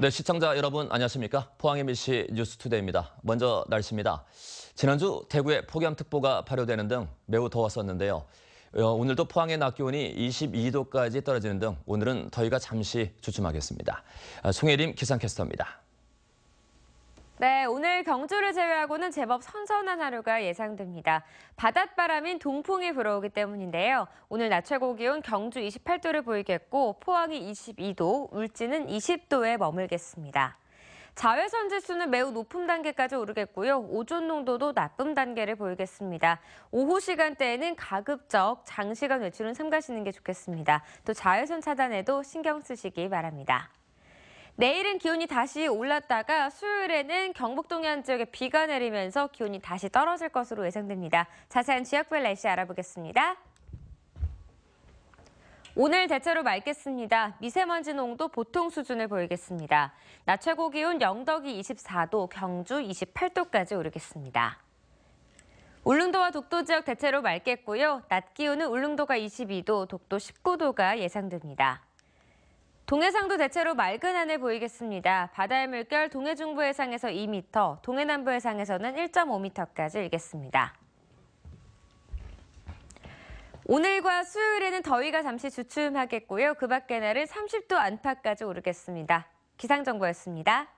네, 시청자 여러분 안녕하십니까? 포항 MBC 뉴스투데이입니다. 먼저 날씨입니다. 지난주 대구에 폭염특보가 발효되는 등 매우 더웠었는데요. 오늘도 포항의 낮 기온이 22도까지 떨어지는 등 오늘은 더위가 잠시 주춤하겠습니다. 송혜림 기상캐스터입니다. 네, 오늘 경주를 제외하고는 제법 선선한 하루가 예상됩니다. 바닷바람인 동풍이 불어오기 때문인데요. 오늘 낮 최고 기온 경주 28도를 보이겠고 포항이 22도, 울진은 20도에 머물겠습니다. 자외선 지수는 매우 높은 단계까지 오르겠고요. 오존 농도도 나쁨 단계를 보이겠습니다. 오후 시간대에는 가급적 장시간 외출은 삼가시는 게 좋겠습니다. 또 자외선 차단에도 신경 쓰시기 바랍니다. 내일은 기온이 다시 올랐다가 수요일에는 경북 동해안 지역에 비가 내리면서 기온이 다시 떨어질 것으로 예상됩니다. 자세한 지역별 날씨 알아보겠습니다. 오늘 대체로 맑겠습니다. 미세먼지 농도 보통 수준을 보이겠습니다. 낮 최고 기온 영덕이 24도, 경주 28도까지 오르겠습니다. 울릉도와 독도 지역 대체로 맑겠고요. 낮 기온은 울릉도가 22도, 독도 19도가 예상됩니다. 동해상도 대체로 맑은 하늘 보이겠습니다. 바다의 물결 동해 중부 해상에서 2m, 동해 남부 해상에서는 1.5m까지 일겠습니다. 오늘과 수요일에는 더위가 잠시 주춤하겠고요. 그 밖의 날은 30도 안팎까지 오르겠습니다. 기상정보였습니다.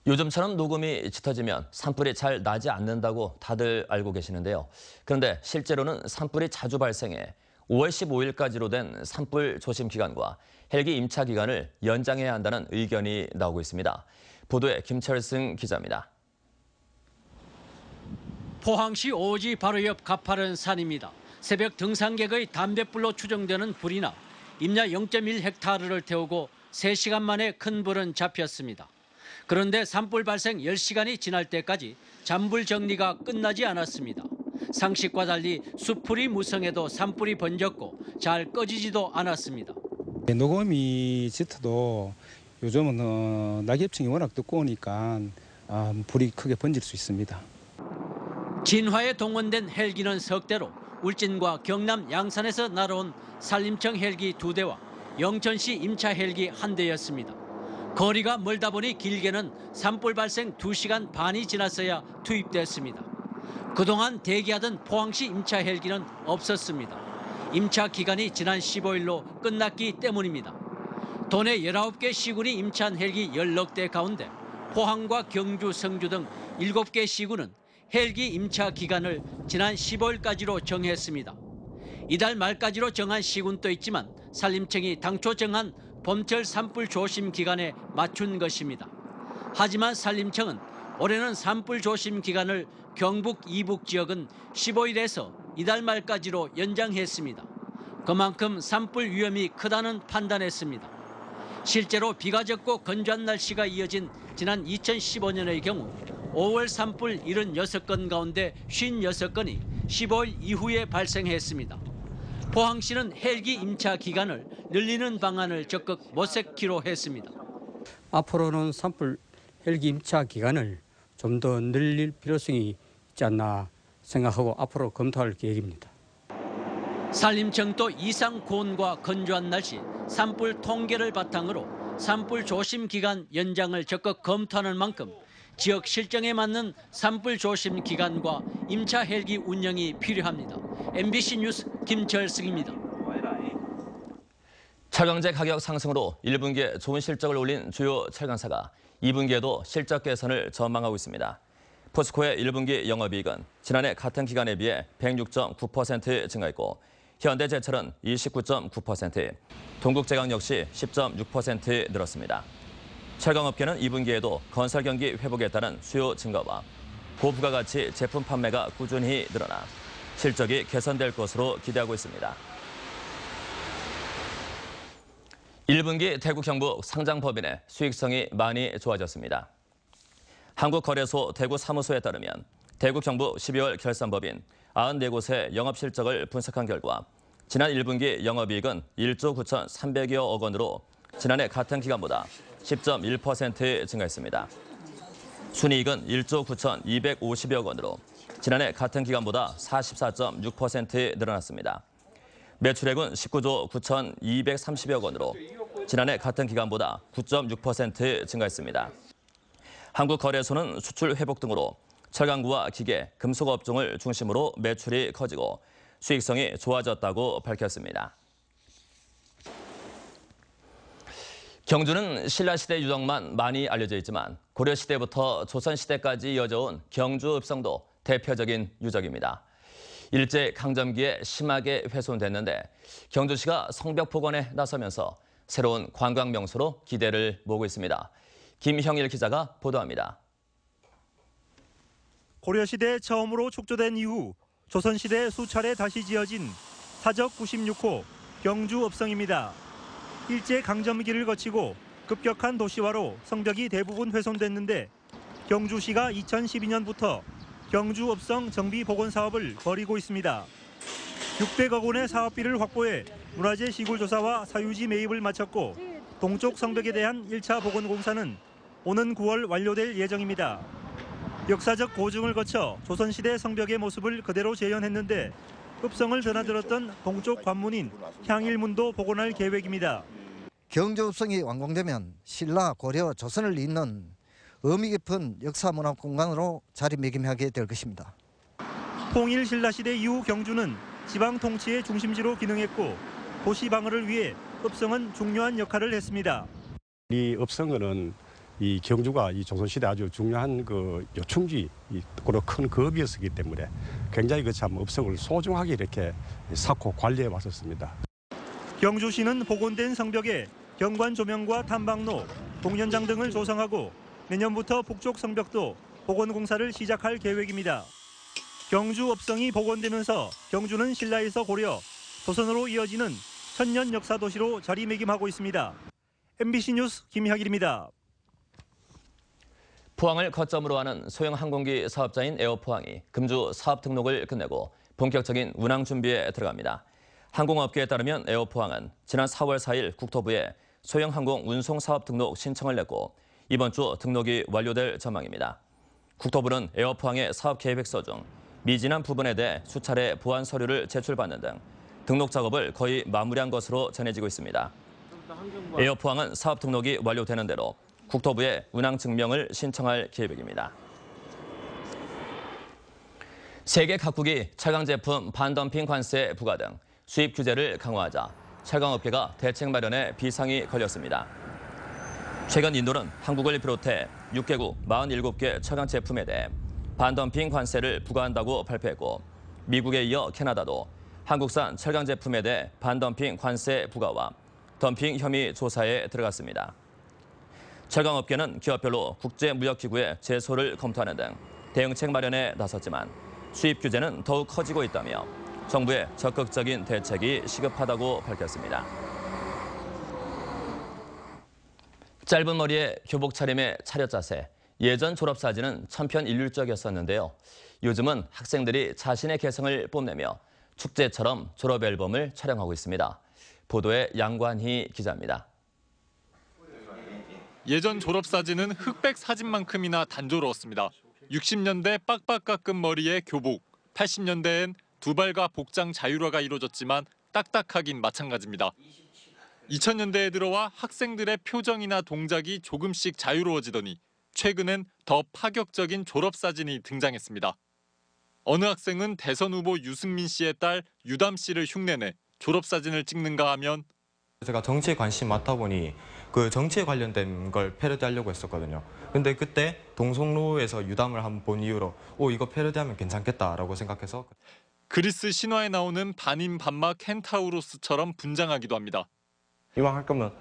요즘처럼 녹음이 짙어지면 산불이 잘 나지 않는다고 다들 알고 계시는데요. 그런데 실제로는 산불이 자주 발생해 5월 15일까지로 된 산불 조심 기간과 헬기 임차 기간을 연장해야 한다는 의견이 나오고 있습니다. 보도에 김철승 기자입니다. 포항시 오지 바로 옆 가파른 산입니다. 새벽 등산객의 담뱃불로 추정되는 불이 나 임야 0.1헥타르를 태우고 3시간 만에 큰 불은 잡혔습니다. 그런데 산불 발생 10시간이 지날 때까지 잔불 정리가 끝나지 않았습니다. 상식과 달리 숯불이 무성해도 산불이 번졌고 잘 꺼지지도 않았습니다. 녹음이 짙어도 요즘은 낙엽층이 워낙 두꺼우니까 불이 크게 번질 수 있습니다. 진화에 동원된 헬기는 석 대로 울진과 경남 양산에서 날아온 산림청 헬기 2대와 영천시 임차 헬기 1대였습니다. 거리가 멀다 보니 길게는 산불 발생 2시간 반이 지났어야 투입됐습니다. 그동안 대기하던 포항시 임차 헬기는 없었습니다. 임차 기간이 지난 15일로 끝났기 때문입니다. 도내 19개 시군이 임차한 헬기 10여 대 가운데 포항과 경주, 성주 등 7개 시군은 헬기 임차 기간을 지난 15일까지로 정했습니다. 이달 말까지로 정한 시군도 있지만 산림청이 당초 정한 봄철 산불 조심 기간에 맞춘 것입니다. 하지만 산림청은 올해는 산불 조심 기간을 경북 이북 지역은 15일에서 이달 말까지로 연장했습니다. 그만큼 산불 위험이 크다는 판단했습니다. 실제로 비가 젖고 건조한 날씨가 이어진 지난 2015년의 경우 5월 산불 76건 가운데 56건이 15일 이후에 발생했습니다. 포항시는 헬기 임차 기간을 늘리는 방안을 적극 모색키로 했습니다. 앞으로는 산불 헬기 임차 기간을 좀 더 늘릴 필요성이 있지 않나 생각하고 앞으로 검토할 계획입니다. 산림청도 이상 고온과 건조한 날씨, 산불 통계를 바탕으로 산불 조심 기간 연장을 적극 검토하는 만큼 지역 실정에 맞는 산불 조심 기간과 임차 헬기 운영이 필요합니다. MBC 뉴스 김철승입니다. 철강제 가격 상승으로 1분기에 좋은 실적을 올린 주요 철강사가 2분기에도 실적 개선을 전망하고 있습니다. 포스코의 1분기 영업이익은 지난해 같은 기간에 비해 106.9% 증가했고 현대제철은 29.9%, 동국제강 역시 10.6% 늘었습니다. 철강업계는 2분기에도 건설 경기 회복에 따른 수요 증가와 고부가가치 제품 판매가 꾸준히 늘어나 실적이 개선될 것으로 기대하고 있습니다. 1분기 대구 경북 상장법인의 수익성이 많이 좋아졌습니다. 한국거래소 대구 사무소에 따르면 대구 경북 12월 결산법인 94곳의 영업실적을 분석한 결과 지난 1분기 영업이익은 1조 9,300여 억 원으로 지난해 같은 기간보다 10.1% 증가했습니다. 순이익은 1조 9,250여 원으로 지난해 같은 기간보다 44.6% 늘어났습니다. 매출액은 19조 9,230여 원으로 지난해 같은 기간보다 9.6% 증가했습니다. 한국거래소는 수출 회복 등으로 철강구와 기계, 금속 업종을 중심으로 매출이 커지고 수익성이 좋아졌다고 밝혔습니다. 경주는 신라시대 유적만 많이 알려져 있지만 고려시대부터 조선시대까지 이어져온 경주 읍성도 대표적인 유적입니다. 일제강점기에 심하게 훼손됐는데 경주시가 성벽 복원에 나서면서 새로운 관광 명소로 기대를 모으고 있습니다. 김형일 기자가 보도합니다. 고려시대 처음으로 축조된 이후 조선시대 수차례 다시 지어진 사적 96호 경주 읍성입니다. 일제강점기를 거치고 급격한 도시화로 성벽이 대부분 훼손됐는데 경주시가 2012년부터 경주 읍성 정비 복원 사업을 벌이고 있습니다. 600억 원의 사업비를 확보해 문화재 시굴 조사와 사유지 매입을 마쳤고 동쪽 성벽에 대한 1차 복원 공사는 오는 9월 완료될 예정입니다. 역사적 고증을 거쳐 조선시대 성벽의 모습을 그대로 재현했는데 읍성을 드나들었던 동쪽 관문인 향일문도 복원할 계획입니다. 경주 읍성이 완공되면 신라, 고려, 조선을 잇는 의미 깊은 역사문화 공간으로 자리매김하게 될 것입니다. 통일 신라시대 이후 경주는 지방 통치의 중심지로 기능했고 도시 방어를 위해 읍성은 중요한 역할을 했습니다. 이 읍성은 이 경주가 이 조선시대 아주 중요한 그 요충지, 그런 큰 거업이었기 때문에 굉장히 그 참 읍성을 소중하게 이렇게 쌓고 관리해 왔었습니다. 경주시는 복원된 성벽에 경관 조명과 탐방로, 공연장 등을 조성하고 내년부터 북쪽 성벽도 복원 공사를 시작할 계획입니다. 경주 읍성이 복원되면서 경주는 신라에서 고려, 조선으로 이어지는 천년 역사 도시로 자리매김하고 있습니다. MBC 뉴스 김혁일입니다. 포항을 거점으로 하는 소형 항공기 사업자인 에어포항이 금주 사업 등록을 끝내고 본격적인 운항 준비에 들어갑니다. 항공업계에 따르면 에어포항은 지난 4월 4일 국토부에 소형 항공 운송 사업 등록 신청을 냈고 이번 주 등록이 완료될 전망입니다. 국토부는 에어포항의 사업 계획서 중 미진한 부분에 대해 수차례 보완 서류를 제출받는 등 등록 작업을 거의 마무리한 것으로 전해지고 있습니다. 에어포항은 사업 등록이 완료되는 대로 국토부에 운항 증명을 신청할 계획입니다. 세계 각국이 철강 제품 반덤핑 관세 부과 등 수입 규제를 강화하자 철강업계가 대책 마련에 비상이 걸렸습니다. 최근 인도는 한국을 비롯해 6개국 47개 철강 제품에 대해 반덤핑 관세를 부과한다고 발표했고 미국에 이어 캐나다도 한국산 철강 제품에 대해 반덤핑 관세 부과와 덤핑 혐의 조사에 들어갔습니다. 철강업계는 기업별로 국제무역기구에 제소를 검토하는 등 대응책 마련에 나섰지만 수입 규제는 더욱 커지고 있다며 정부의 적극적인 대책이 시급하다고 밝혔습니다. 짧은 머리에 교복 차림의 차렷 자세, 예전 졸업사진은 천편일률적이었었는데요. 요즘은 학생들이 자신의 개성을 뽐내며 축제처럼 졸업 앨범을 촬영하고 있습니다. 보도에 양관희 기자입니다. 예전 졸업사진은 흑백 사진만큼이나 단조로웠습니다. 60년대 빡빡 깎은 머리에 교복, 80년대엔 두발과 복장 자율화가 이루어졌지만 딱딱하긴 마찬가지입니다. 2000년대에 들어와 학생들의 표정이나 동작이 조금씩 자유로워지더니 최근엔 더 파격적인 졸업사진이 등장했습니다. 어느 학생은 대선 후보 유승민 씨의 딸 유담 씨를 흉내내 졸업사진을 찍는가 하면 제가 정치에 관심이 많다 보니 그 정치에 관련된 걸 패러디하려고 했었거든요. 근데 그때 동성로에서 유담을 한번 본 이후로 이거 패러디하면 괜찮겠다라고 생각해서 그리스 신화에 나오는 반인 반마 켄타우로스처럼 분장하기도 합니다. 이왕 할 거면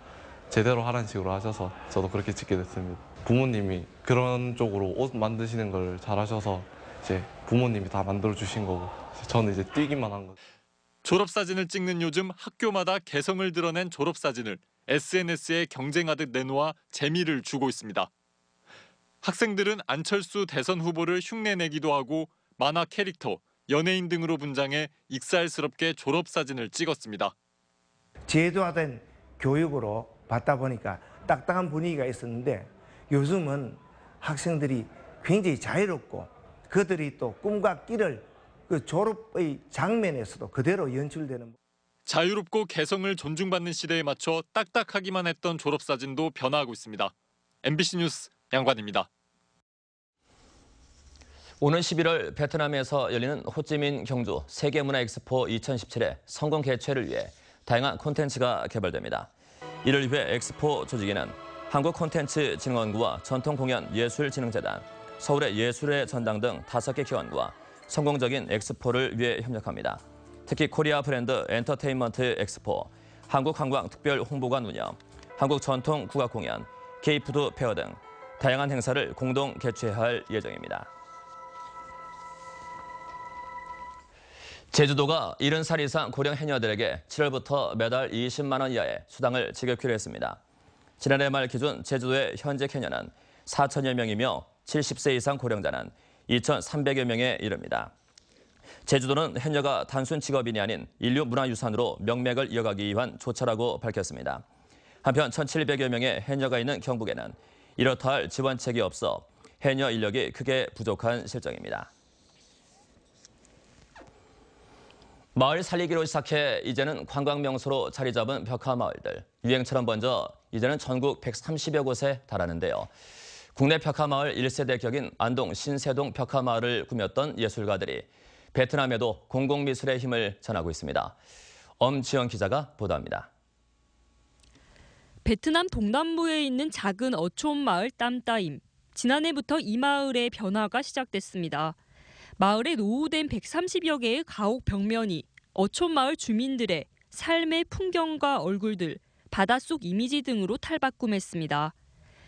제대로 하라는 식으로 하셔서 저도 그렇게 찍게 됐습니다. 부모님이 그런 쪽으로 옷 만드시는 걸 잘하셔서 이제 부모님이 다 만들어 주신 거고 저는 이제 뛰기만 한 거죠. 졸업사진을 찍는 요즘 학교마다 개성을 드러낸 졸업사진을 SNS에 경쟁하듯 내놓아 재미를 주고 있습니다. 학생들은 안철수 대선 후보를 흉내내기도 하고 만화 캐릭터, 연예인 등으로 분장해 익살스럽게 졸업사진을 찍었습니다. 제도화된 교육으로 받다 보니까 딱딱한 분위기가 있었는데 요즘은 학생들이 굉장히 자유롭고 그들이 또 꿈과 끼를 그 졸업의 장면에서도 그대로 연출되는. 자유롭고 개성을 존중받는 시대에 맞춰 딱딱하기만 했던 졸업사진도 변화하고 있습니다. MBC 뉴스 양관입니다. 오는 11월 베트남에서 열리는 호찌민 경주 세계문화엑스포 2017의 성공 개최를 위해 다양한 콘텐츠가 개발됩니다. 이를 위해 엑스포 조직에는 한국콘텐츠진흥원구와 전통공연예술진흥재단, 서울의 예술의 전당 등 5개 기관과 성공적인 엑스포를 위해 협력합니다. 특히 코리아 브랜드 엔터테인먼트 엑스포, 한국관광특별홍보관 운영, 한국전통국악공연, K푸드 페어 등 다양한 행사를 공동 개최할 예정입니다. 제주도가 70살 이상 고령 해녀들에게 7월부터 매달 20만 원 이하의 수당을 지급키로 했습니다. 지난해 말 기준 제주도의 현직 해녀는 4천여 명이며 70세 이상 고령자는 2,300여 명에 이릅니다. 제주도는 해녀가 단순 직업인이 아닌 인류 문화유산으로 명맥을 이어가기 위한 조처라고 밝혔습니다. 한편 1,700여 명의 해녀가 있는 경북에는 이렇다 할 지원책이 없어 해녀 인력이 크게 부족한 실정입니다. 마을 살리기로 시작해 이제는 관광명소로 자리 잡은 벽화 마을들. 유행처럼 번져 이제는 전국 130여 곳에 달하는데요. 국내 벽화 마을 1세대 격인 안동 신세동 벽화 마을을 꾸몄던 예술가들이 베트남에도 공공미술의 힘을 전하고 있습니다. 엄지영 기자가 보도합니다. 베트남 동남부에 있는 작은 어촌 마을 땀따임. 지난해부터 이 마을의 변화가 시작됐습니다. 마을에 노후된 130여 개의 가옥 벽면이 어촌 마을 주민들의 삶의 풍경과 얼굴들, 바닷속 이미지 등으로 탈바꿈했습니다.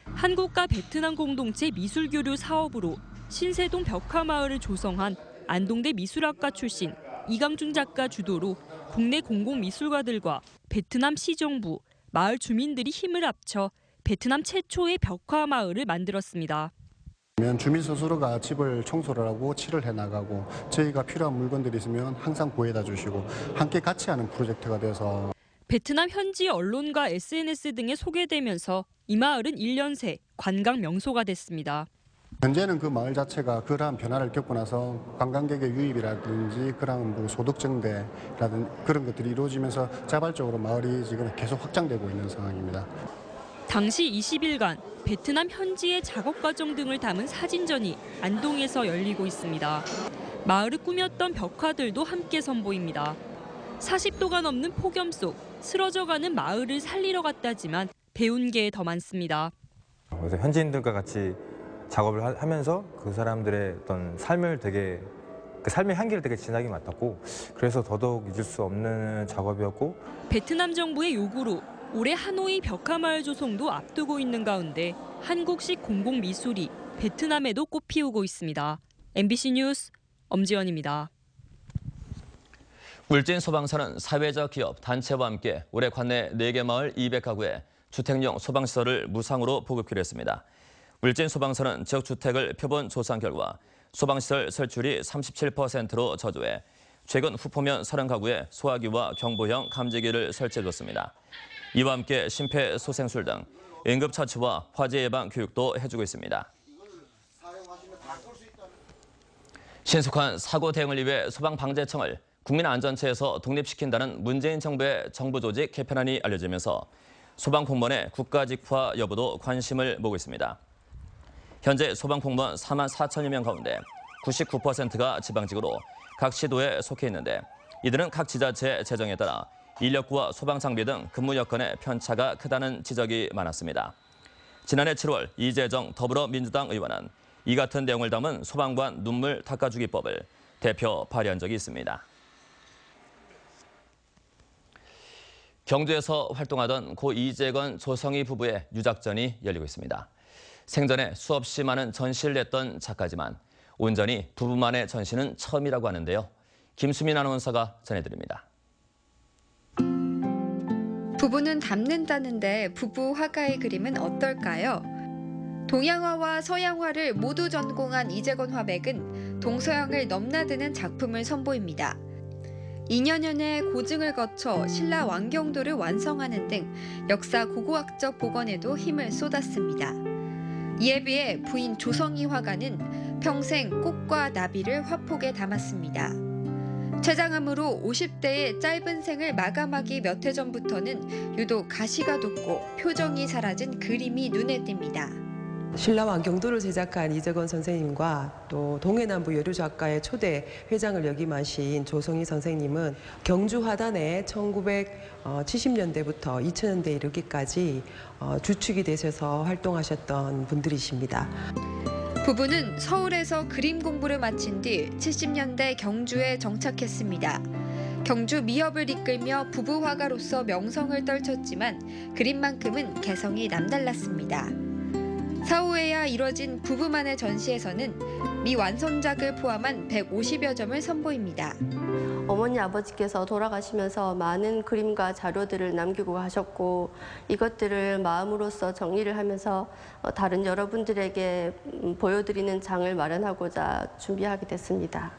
한국과 베트남 공동체 미술교류 사업으로 신세동 벽화마을을 조성한 안동대 미술학과 출신 이강준 작가 주도로 국내 공공미술가들과 베트남 시정부, 마을 주민들이 힘을 합쳐 베트남 최초의 벽화마을을 만들었습니다. 주민 스스로가 집을 청소를 하고 칠을 해나가고 저희가 필요한 물건들이 있으면 항상 구해다 주시고 함께 같이 하는 프로젝트가 돼서 베트남 현지 언론과 SNS 등에 소개되면서 이 마을은 1년 새 관광 명소가 됐습니다. 현재는 그 마을 자체가 그러한 변화를 겪고 나서 관광객의 유입이라든지 그런 소득 증대라든지 그런 것들이 이루어지면서 자발적으로 마을이 지금 계속 확장되고 있는 상황입니다. 당시 20일간 베트남 현지의 작업 과정 등을 담은 사진전이 안동에서 열리고 있습니다. 마을을 꾸몄던 벽화들도 함께 선보입니다. 40도가 넘는 폭염 속 쓰러져가는 마을을 살리러 갔다지만 배운 게 더 많습니다. 그래서 현지인들과 같이 작업을 하면서 그 사람들의 어떤 삶을 그 삶의 향기를 되게 진하게 맡았고 그래서 더더욱 잊을 수 없는 작업이었고 베트남 정부의 요구로 올해 하노이 벽화마을 조성도 앞두고 있는 가운데 한국식 공공미술이 베트남에도 꽃피우고 있습니다. MBC 뉴스 엄지연입니다. 울진 소방서는 사회적 기업, 단체와 함께 올해 관내 4개 마을 200가구에 주택용 소방시설을 무상으로 보급키로 했습니다. 울진 소방서는 지역 주택을 표본 조사한 결과 소방시설 설치율이 37%로 저조해 최근 후포면 30가구에 소화기와 경보형 감지기를 설치해줬습니다. 이와 함께 심폐소생술 등 응급처치와 화재 예방 교육도 해주고 있습니다. 신속한 사고 대응을 위해 소방방재청을 국민안전처에서 독립시킨다는 문재인 정부의 정부 조직 개편안이 알려지면서 소방공무원의 국가직화 여부도 관심을 모으고 있습니다. 현재 소방공무원 4만 4천여 명 가운데 99%가 지방직으로 각 시도에 속해 있는데 이들은 각 지자체 재정에 따라 인력구와 소방장비 등 근무 여건의 편차가 크다는 지적이 많았습니다. 지난해 7월 이재정 더불어민주당 의원은 이 같은 내용을 담은 소방관 눈물 닦아주기법을 대표 발의한 적이 있습니다. 경주에서 활동하던 고 이재건, 조성희 부부의 유작전이 열리고 있습니다. 생전에 수없이 많은 전시를 냈던 작가지만 온전히 부부만의 전시는 처음이라고 하는데요. 김수민 아나운서가 전해드립니다. 부부는 닮는다는데 부부 화가의 그림은 어떨까요? 동양화와 서양화를 모두 전공한 이재건 화백은 동서양을 넘나드는 작품을 선보입니다. 2년여의 고증을 거쳐 신라 왕경도를 완성하는 등 역사 고고학적 복원에도 힘을 쏟았습니다. 이에 비해 부인 조성희 화가는 평생 꽃과 나비를 화폭에 담았습니다. 췌장암으로 50대의 짧은 생을 마감하기 몇 해 전부터는 유독 가시가 돋고 표정이 사라진 그림이 눈에 띕니다. 신라왕 경도를 제작한 이재건 선생님과 또 동해남부 여류작가의 초대 회장을 역임하신 조성희 선생님은 경주 화단에 1970년대부터 2000년대 이르기까지 주축이 되셔서 활동하셨던 분들이십니다. 부부는 서울에서 그림 공부를 마친 뒤 70년대 경주에 정착했습니다. 경주 미협을 이끌며 부부 화가로서 명성을 떨쳤지만 그림만큼은 개성이 남달랐습니다. 사후에야 이뤄진 부부만의 전시에서는 미완성작을 포함한 150여 점을 선보입니다. 어머니 아버지께서 돌아가시면서 많은 그림과 자료들을 남기고 가셨고 이것들을 마음으로써 정리를 하면서 다른 여러분들에게 보여드리는 장을 마련하고자 준비하게 됐습니다.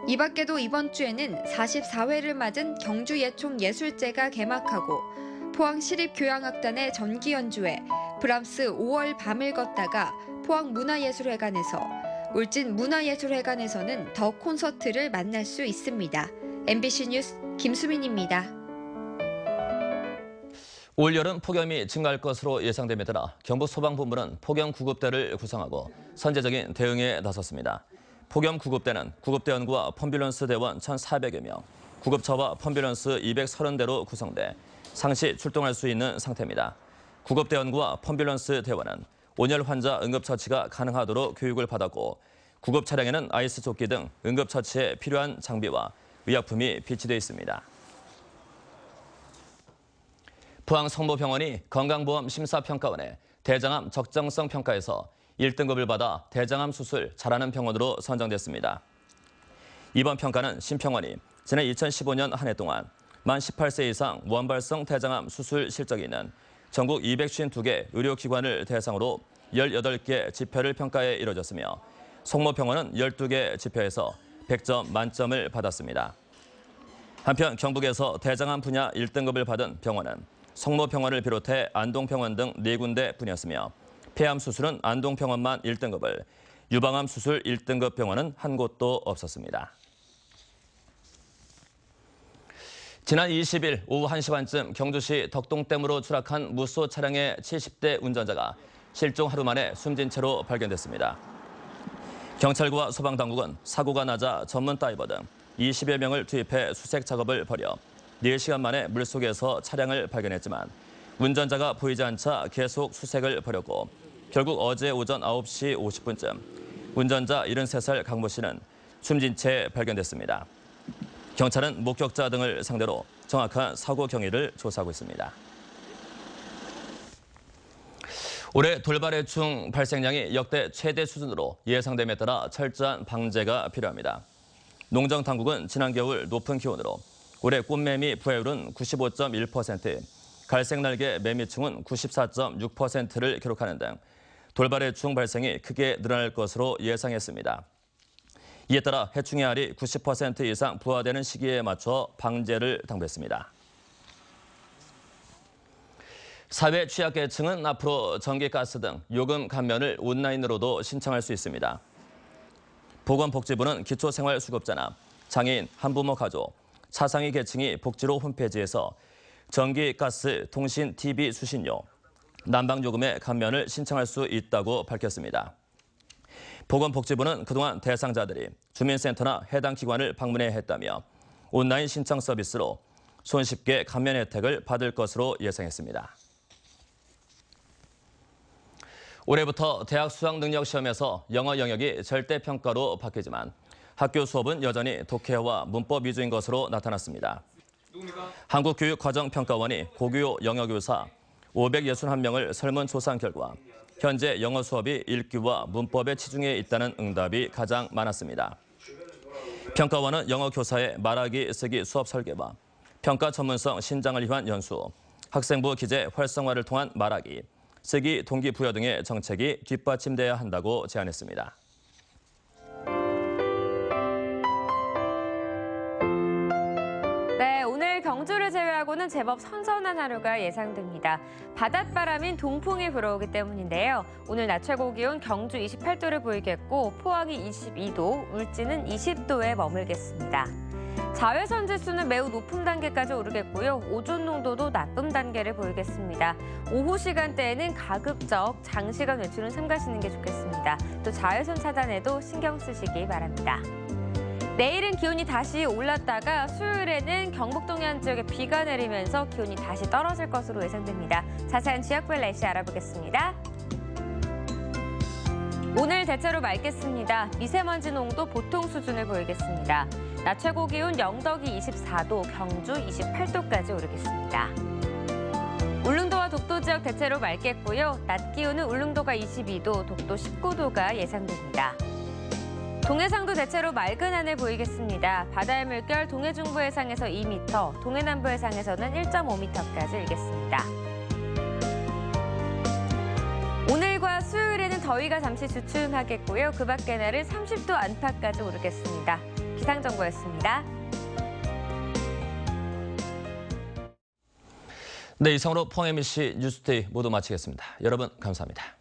이 밖에도 이번 주에는 44회를 맞은 경주예총예술제가 개막하고 포항시립교향악단의 전기연주회 브람스 5월 밤을 걷다가 포항문화예술회관에서 울진문화예술회관에서는 더 콘서트를 만날 수 있습니다. MBC 뉴스 김수민입니다. 올여름 폭염이 증가할 것으로 예상됨에 따라 경북소방본부는 폭염구급대를 구성하고 선제적인 대응에 나섰습니다. 폭염구급대는 구급대원과 펌뷸런스 대원 1,400여 명, 구급차와 펌뷸런스 230대로 구성돼 상시 출동할 수 있는 상태입니다. 구급대원과 펌뷸런스 대원은 온열 환자 응급처치가 가능하도록 교육을 받았고 구급 차량에는 아이스 조끼 등 응급처치에 필요한 장비와 의약품이 비치돼 있습니다. 포항 성모병원이 건강보험 심사평가원의 대장암 적정성 평가에서 1등급을 받아 대장암 수술 잘하는 병원으로 선정됐습니다. 이번 평가는 심평원이 지난 2015년 한 해 동안 만 18세 이상 원발성 대장암 수술 실적이 있는 전국 252개 의료기관을 대상으로 18개 지표를 평가해 이뤄졌으며 성모병원은 12개 지표에서 100점 만점을 받았습니다. 한편 경북에서 대장암 분야 1등급을 받은 병원은 성모병원을 비롯해 안동병원 등 4군데 뿐이었으며 폐암 수술은 안동병원만 1등급을, 유방암 수술 1등급 병원은 한 곳도 없었습니다. 지난 20일 오후 1시 반쯤 경주시 덕동댐으로 추락한 무쏘 차량의 70대 운전자가 실종 하루 만에 숨진 채로 발견됐습니다. 경찰과 소방당국은 사고가 나자 전문 다이버 등 20여 명을 투입해 수색 작업을 벌여 4시간 만에 물속에서 차량을 발견했지만 운전자가 보이지 않자 계속 수색을 벌였고 결국 어제 오전 9시 50분쯤 운전자 73살 강모 씨는 숨진 채 발견됐습니다. 경찰은 목격자 등을 상대로 정확한 사고 경위를 조사하고 있습니다. 올해 돌발해충 발생량이 역대 최대 수준으로 예상됨에 따라 철저한 방제가 필요합니다. 농정당국은 지난 겨울 높은 기온으로 올해 꽃매미 부해율은 95.1%, 갈색날개 매미충은 94.6%를 기록하는 등 돌발해충 발생이 크게 늘어날 것으로 예상했습니다. 이에 따라 해충의 알이 90% 이상 부화되는 시기에 맞춰 방제를 당부했습니다. 사회 취약계층은 앞으로 전기가스 등 요금 감면을 온라인으로도 신청할 수 있습니다. 보건복지부는 기초생활수급자나 장애인, 한부모 가족, 차상위 계층이 복지로 홈페이지에서 전기, 가스, 통신, TV 수신료, 난방요금의 감면을 신청할 수 있다고 밝혔습니다. 보건복지부는 그동안 대상자들이 주민센터나 해당 기관을 방문해야 했다며 온라인 신청 서비스로 손쉽게 감면 혜택을 받을 것으로 예상했습니다. 올해부터 대학 수학능력시험에서 영어 영역이 절대평가로 바뀌지만 학교 수업은 여전히 독해와 문법 위주인 것으로 나타났습니다. 한국교육과정평가원이 고교 영어교사 561명을 설문조사한 결과 현재 영어 수업이 읽기와 문법에 치중해 있다는 응답이 가장 많았습니다. 평가원은 영어 교사의 말하기, 쓰기 수업 설계와 평가 전문성 신장을 위한 연수, 학생부 기재 활성화를 통한 말하기, 쓰기 동기부여 등의 정책이 뒷받침돼야 한다고 제안했습니다. 네, 오늘 경주를 제외하고 제외하고는 제법 선선한 하루가 예상됩니다. 바닷바람인 동풍이 불어오기 때문인데요. 오늘 낮 최고 기온 경주 28도를 보이겠고 포항이 22도, 울진은 20도에 머물겠습니다. 자외선 지수는 매우 높은 단계까지 오르겠고요. 오존 농도도 나쁨 단계를 보이겠습니다. 오후 시간대에는 가급적 장시간 외출은 삼가시는 게 좋겠습니다. 또 자외선 차단에도 신경 쓰시기 바랍니다. 내일은 기온이 다시 올랐다가 수요일에는 경북 동해안 지역에 비가 내리면서 기온이 다시 떨어질 것으로 예상됩니다. 자세한 지역별 날씨 알아보겠습니다. 오늘 대체로 맑겠습니다. 미세먼지 농도 보통 수준을 보이겠습니다. 낮 최고 기온 영덕이 24도, 경주 28도까지 오르겠습니다. 울릉도와 독도 지역 대체로 맑겠고요. 낮 기온은 울릉도가 22도, 독도 19도가 예상됩니다. 동해상도 대체로 맑은 하늘 보이겠습니다. 바다의 물결 동해 중부 해상에서 2m, 동해 남부 해상에서는 1.5m까지 일겠습니다. 오늘과 수요일에는 더위가 잠시 주춤하겠고요. 그 밖의 날은 30도 안팎까지 오르겠습니다. 기상정보였습니다. 네, 이상으로 포항 MBC 뉴스데이 모두 마치겠습니다. 여러분 감사합니다.